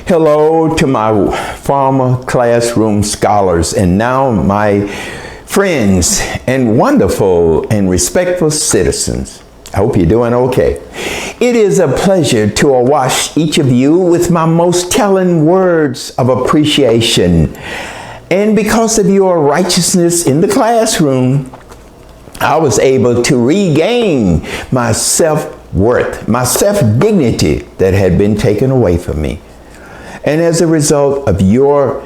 Hello to my former classroom scholars and now my friends and wonderful and respectful citizens. I hope you're doing okay. It is a pleasure to awash each of you with my most telling words of appreciation. And because of your righteousness in the classroom, I was able to regain my self-worth, my self-dignity that had been taken away from me. And as a result of your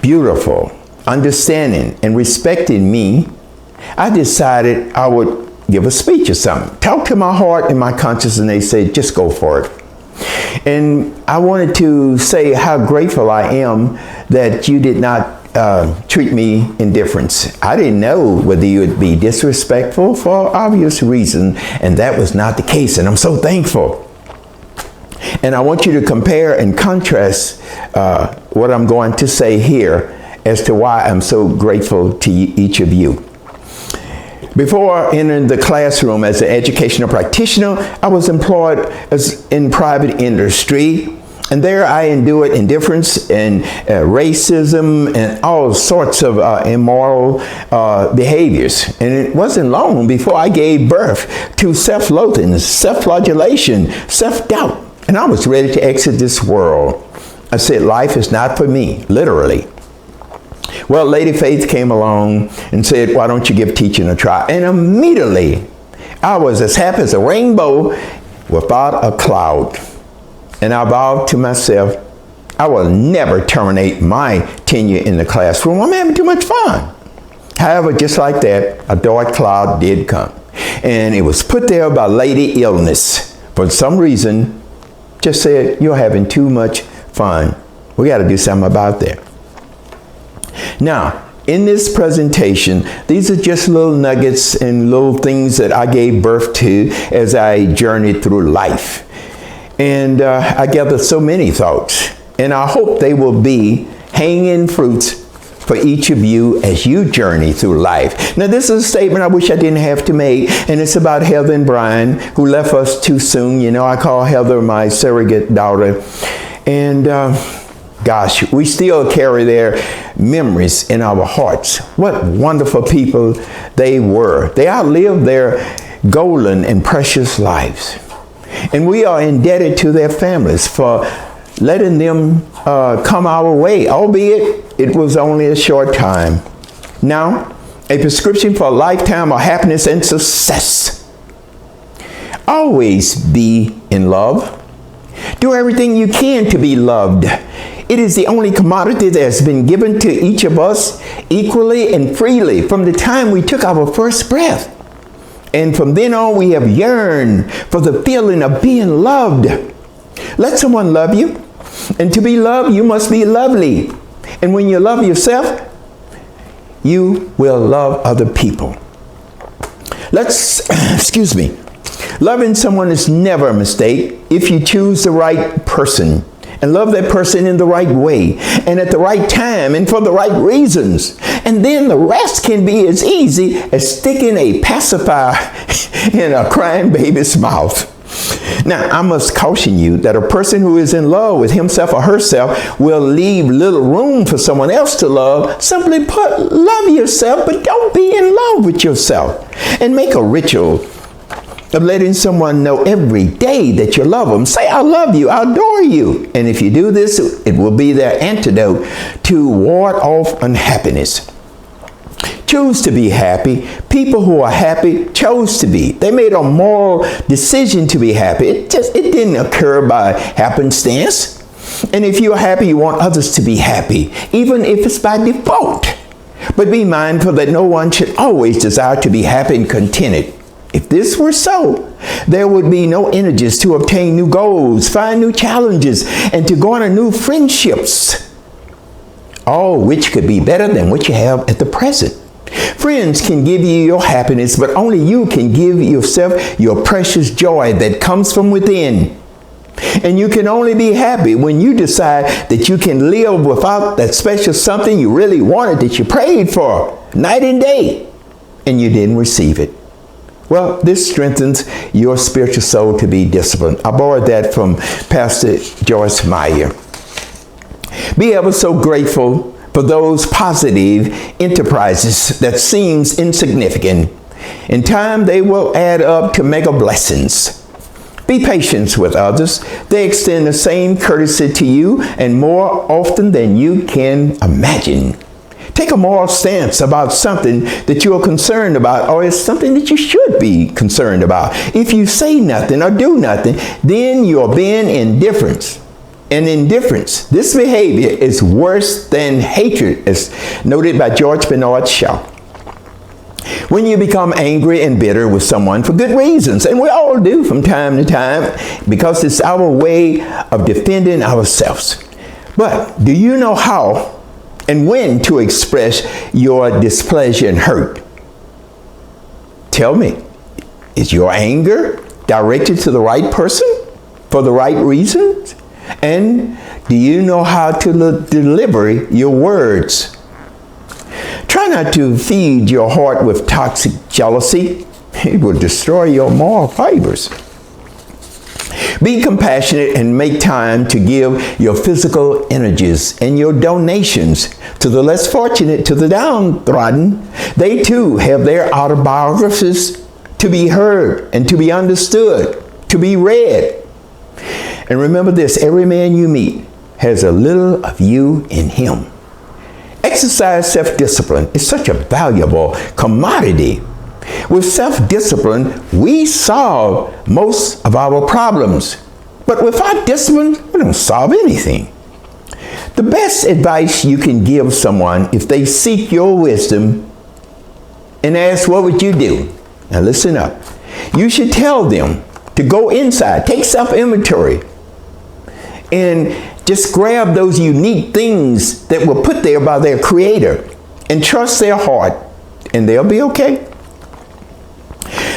beautiful understanding and respecting me, I decided I would give a speech or something. Talk to my heart and my conscience, and they said, just go for it. And I wanted to say how grateful I am that you did not treat me indifference. I didn't know whether you would be disrespectful for obvious reason, and that was not the case, and I'm so thankful. And I want you to compare and contrast what I'm going to say here as to why I'm so grateful to each of you. Before entering the classroom as an educational practitioner, I was employed in private industry, and there I endured indifference and racism and all sorts of immoral behaviors. And it wasn't long before I gave birth to self-loathing, self-flagellation, self-doubt. And I was ready to exit this world. I said, life is not for me, literally. Well, Lady Faith came along and said, why don't you give teaching a try? And immediately, I was as happy as a rainbow without a cloud. And I vowed to myself, I will never terminate my tenure in the classroom. I'm having too much fun. However, just like that, a dark cloud did come. And it was put there by Lady Illness. For some reason, just said, you're having too much fun. We got to do something about that. Now, in this presentation, these are just little nuggets and little things that I gave birth to as I journeyed through life. And I gathered so many thoughts, and I hope they will be hanging fruits for each of you as you journey through life. Now, this is a statement I wish I didn't have to make, and it's about Heather and Brian, who left us too soon. You know, I call Heather my surrogate daughter. And gosh, we still carry their memories in our hearts. What wonderful people they were. They outlived their golden and precious lives. And we are indebted to their families for letting them come our way, albeit it was only a short time. Now, a prescription for a lifetime of happiness and success. Always be in love. Do everything you can to be loved. It is the only commodity that has been given to each of us equally and freely from the time we took our first breath. And from then on, we have yearned for the feeling of being loved. Let someone love you. And to be loved, you must be lovely. And when you love yourself, you will love other people. Excuse me. Loving someone is never a mistake if you choose the right person and love that person in the right way and at the right time and for the right reasons. And then the rest can be as easy as sticking a pacifier in a crying baby's mouth. Now, I must caution you that a person who is in love with himself or herself will leave little room for someone else to love. Simply put, love yourself, but don't be in love with yourself. And make a ritual of letting someone know every day that you love them. Say, I love you, I adore you. And if you do this, it will be their antidote to ward off unhappiness. Choose to be happy. People who are happy chose to be. They made a moral decision to be happy. It didn't occur by happenstance. And if you're happy, you want others to be happy, even if it's by default. But be mindful that no one should always desire to be happy and contented. If this were so, there would be no energies to obtain new goals, find new challenges, and to garner new friendships, all which could be better than what you have at the present. Friends can give you your happiness, but only you can give yourself your precious joy that comes from within. And you can only be happy when you decide that you can live without that special something you really wanted, that you prayed for night and day, and you didn't receive it. Well, this strengthens your spiritual soul to be disciplined. I borrowed that from Pastor Joyce Meyer. Be ever so grateful for those positive enterprises that seems insignificant. In time, they will add up to mega blessings. Be patient with others. They extend the same courtesy to you, and more often than you can imagine. Take a moral stance about something that you are concerned about, or it's something that you should be concerned about. If you say nothing or do nothing, then you're being indifferent. And indifference, this behavior is worse than hatred, as noted by George Bernard Shaw. When you become angry and bitter with someone for good reasons, and we all do from time to time, because it's our way of defending ourselves. But do you know how and when to express your displeasure and hurt? Tell me, is your anger directed to the right person for the right reasons? And do you know how to deliver your words? Try not to feed your heart with toxic jealousy. It will destroy your moral fibers. Be compassionate and make time to give your physical energies and your donations to the less fortunate, to the downtrodden. They too have their autobiographies to be heard and to be understood, to be read. And remember this, every man you meet has a little of you in him. Exercise self-discipline is such a valuable commodity. With self-discipline, we solve most of our problems. But without discipline, we don't solve anything. The best advice you can give someone if they seek your wisdom and ask, what would you do? Now listen up. You should tell them to go inside, take self-inventory, and just grab those unique things that were put there by their Creator and trust their heart, and they'll be okay.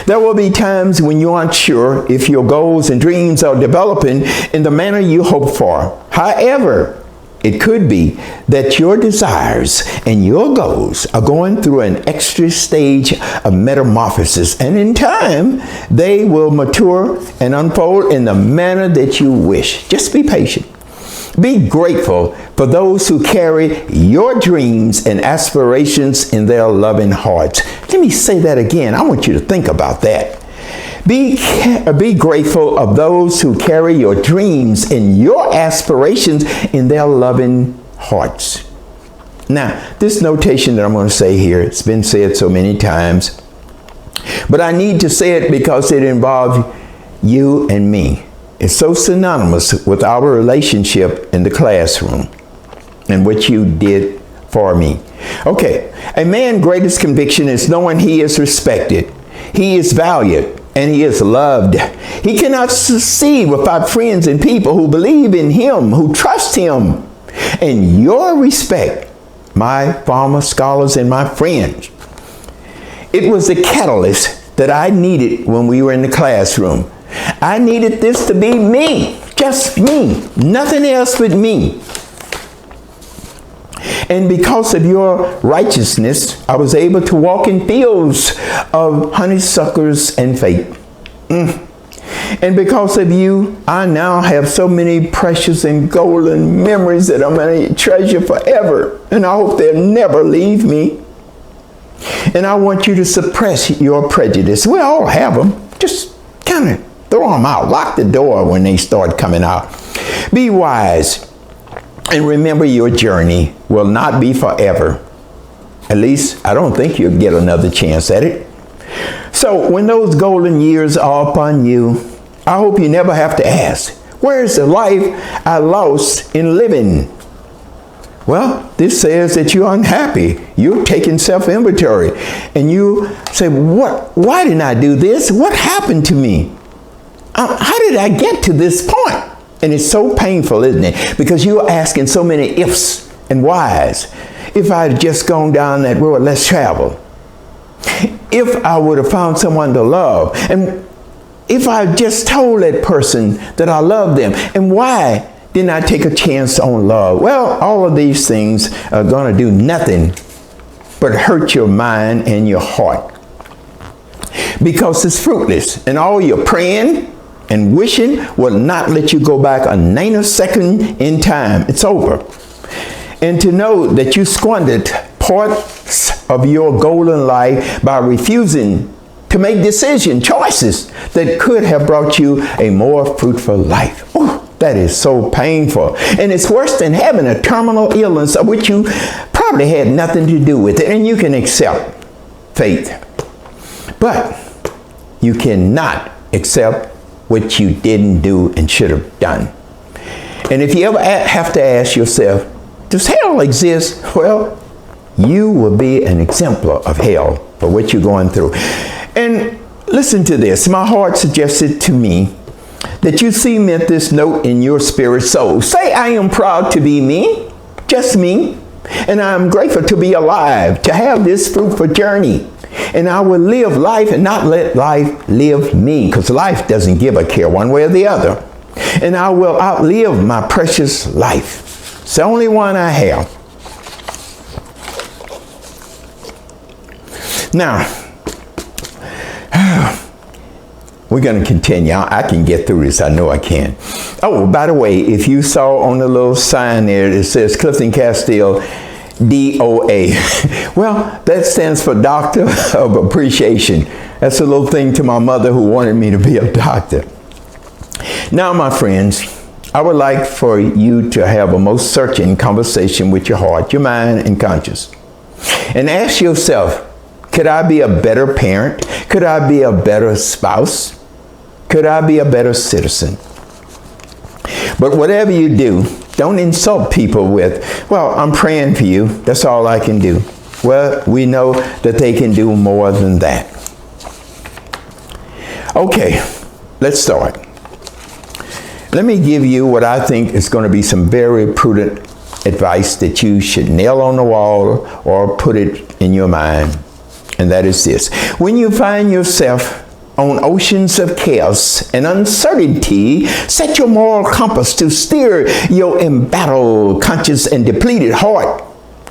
There will be times when you aren't sure if your goals and dreams are developing in the manner you hope for. However, it could be that your desires and your goals are going through an extra stage of metamorphosis, and in time, they will mature and unfold in the manner that you wish. Just be patient. Be grateful for those who carry your dreams and aspirations in their loving hearts. Let me say that again. I want you to think about that. Be grateful of those who carry your dreams and your aspirations in their loving hearts. Now, this notation that I'm going to say here, it's been said so many times, but I need to say it because it involves you and me. It's so synonymous with our relationship in the classroom and what you did for me. Okay, a man's greatest conviction is knowing he is respected, he is valued, and he is loved. He cannot succeed without friends and people who believe in him, who trust him. And your respect, my former scholars and my friends, it was the catalyst that I needed when we were in the classroom. I needed this to be me, just me, nothing else but me. And because of your righteousness, I was able to walk in fields of honeysuckles and faith. And because of you, I now have so many precious and golden memories that I'm going to treasure forever. And I hope they'll never leave me. And I want you to suppress your prejudice. We all have them. Just kind of throw them out. Lock the door when they start coming out. Be wise. And remember, your journey will not be forever. At least, I don't think you'll get another chance at it. So, when those golden years are upon you, I hope you never have to ask, where's the life I lost in living? Well, this says that you're unhappy. You're taking self-inventory. And you say, why didn't I do this? What happened to me? How did I get to this point? And it's so painful, isn't it? Because you're asking so many ifs and whys. If I had just gone down that road less traveled. If I would have found someone to love. And if I just told that person that I love them. And why didn't I take a chance on love? Well, all of these things are going to do nothing but hurt your mind and your heart. Because it's fruitless. And all your praying and wishing will not let you go back a nanosecond in time. It's over. And to know that you squandered parts of your golden life by refusing to make choices that could have brought you a more fruitful life. Ooh, that is so painful. And it's worse than having a terminal illness of which you probably had nothing to do with it. And you can accept faith. But you cannot accept what you didn't do and should have done. And if you ever have to ask yourself, does hell exist? Well, you will be an exemplar of hell for what you're going through. And listen to this. My heart suggested to me that you cement this note in your spirit soul. Say, I am proud to be me, just me. And I'm grateful to be alive, to have this fruitful journey. And I will live life and not let life live me, because life doesn't give a care one way or the other. And I will outlive my precious life. It's the only one I have. Now, we're going to continue. I can get through this. I know I can. Oh, by the way, if you saw on the little sign there, it says Clifton Castile, DOA. Well, that stands for Doctor of Appreciation. That's a little thing to my mother who wanted me to be a doctor. Now, my friends, I would like for you to have a most searching conversation with your heart, your mind, and conscience. And ask yourself, could I be a better parent? Could I be a better spouse? Could I be a better citizen? But whatever you do, don't insult people with, well, I'm praying for you. That's all I can do. Well, we know that they can do more than that. Okay, let's start. Let me give you what I think is going to be some very prudent advice that you should nail on the wall or put it in your mind. And that is this. When you find yourself on oceans of chaos and uncertainty, set your moral compass to steer your embattled conscience and depleted heart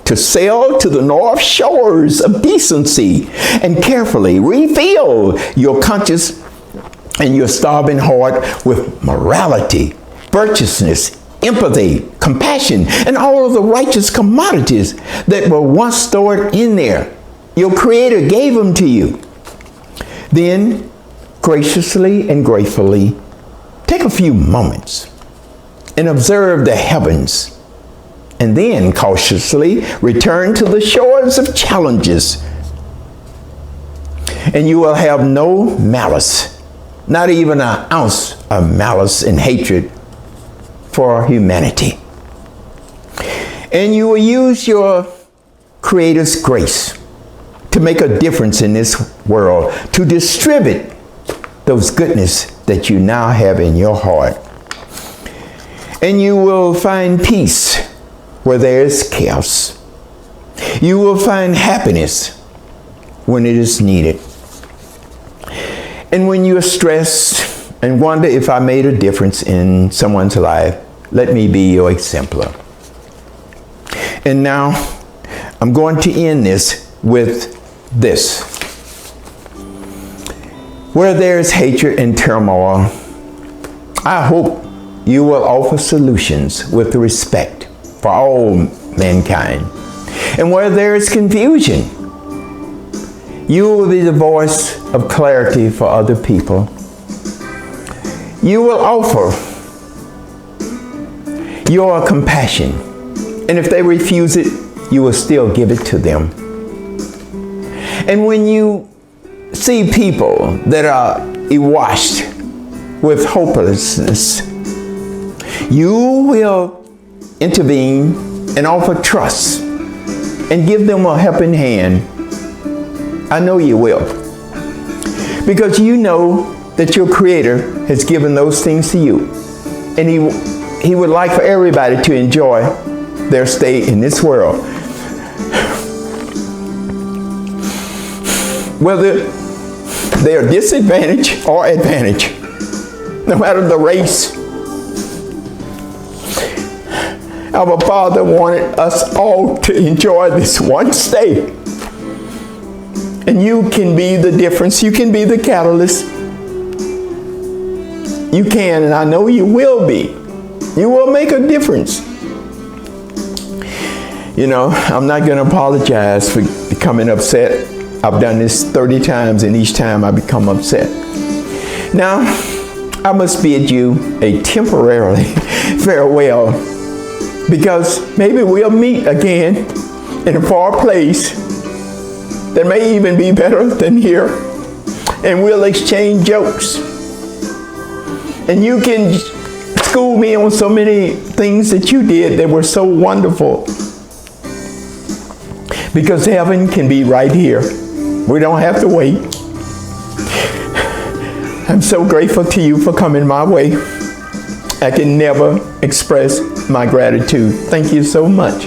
to sail to the north shores of decency and carefully refill your conscience and your starving heart with morality, virtuousness, empathy, compassion, and all of the righteous commodities that were once stored in there. Your Creator gave them to you. Then, graciously and gratefully, take a few moments and observe the heavens, and then cautiously return to the shores of challenges. And you will have no malice, not even an ounce of malice and hatred for humanity. And you will use your Creator's grace to make a difference in this world, to distribute those goodness that you now have in your heart. And you will find peace where there is chaos. You will find happiness when it is needed. And when you are stressed and wonder if I made a difference in someone's life, let me be your exemplar. And now, I'm going to end this with this. Where there is hatred and turmoil, I hope you will offer solutions with respect for all mankind. And where there is confusion, you will be the voice of clarity for other people. You will offer your compassion. And if they refuse it, you will still give it to them. And when you see people that are awash with hopelessness, you will intervene and offer trust and give them a helping hand. I know you will. Because you know that your Creator has given those things to you. And He would like for everybody to enjoy their stay in this world. Whether they are disadvantaged or advantaged, no matter the race. Our Father wanted us all to enjoy this one stay. And you can be the difference. You can be the catalyst. You can, and I know you will be. You will make a difference. You know, I'm not going to apologize for becoming upset. I've done this 30 times, and each time I become upset. Now, I must bid you a temporary farewell, because maybe we'll meet again in a far place that may even be better than here, and we'll exchange jokes. And you can school me on so many things that you did that were so wonderful. Because heaven can be right here. We don't have to wait. I'm so grateful to you for coming my way. I can never express my gratitude. Thank you so much.